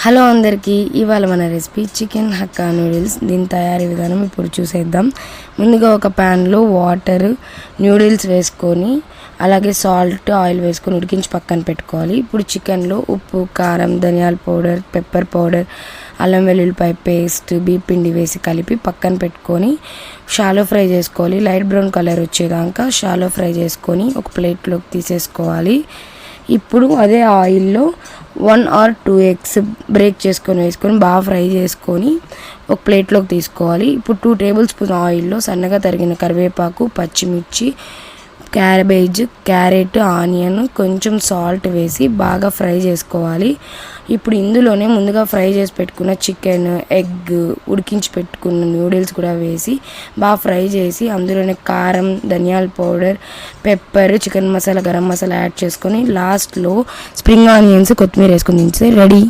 Hello అందరికీ, ఇవాళ మన రెసిపీ చికెన్ హక్కా నూడిల్స్. దీని తయారీ విధానం ఇప్పుడు చూసేద్దాం. ముందుగా ఒక ప్యాన్లో వాటర్, నూడిల్స్ వేసుకొని అలాగే సాల్ట్, ఆయిల్ వేసుకొని ఉడికించి పక్కన పెట్టుకోవాలి. ఇప్పుడు చికెన్లో ఉప్పు, కారం, ధనియాల పౌడర్, పెప్పర్ పౌడర్, అల్లం వెల్లుల్లిపాయ పేస్ట్, పిండి వేసి కలిపి పక్కన పెట్టుకొని షాలో ఫ్రై చేసుకోవాలి. లైట్ బ్రౌన్ కలర్ వచ్చేదాకా షాలో ఫ్రై చేసుకొని ఒక ప్లేట్లోకి తీసేసుకోవాలి. ఇప్పుడు అదే ఆయిల్లో 1 or 2 ఎగ్స్ బ్రేక్ చేసుకొని వేసుకొని బాగా ఫ్రై చేసుకొని ఒక ప్లేట్లోకి తీసుకోవాలి. ఇప్పుడు 2 టేబుల్ స్పూన్ ఆయిల్లో సన్నగా తరిగిన కరివేపాకు, పచ్చిమిర్చి, క్యాబేజ్, క్యారెట్, ఆనియన్, కొంచెం సాల్ట్ వేసి బాగా ఫ్రై చేసుకోవాలి. ఇప్పుడు ఇందులోనే ముందుగా ఫ్రై చేసి పెట్టుకున్న చికెన్, ఎగ్, ఉడికించి పెట్టుకున్న నూడిల్స్ కూడా వేసి బాగా ఫ్రై చేసి అందులోనే కారం, ధనియాల powder, pepper, chicken masala, garam masala add చేసుకొని లాస్ట్లో స్ప్రింగ్ ఆనియన్స్, కొత్తిమీర వేసుకొని దించితే రెడీ.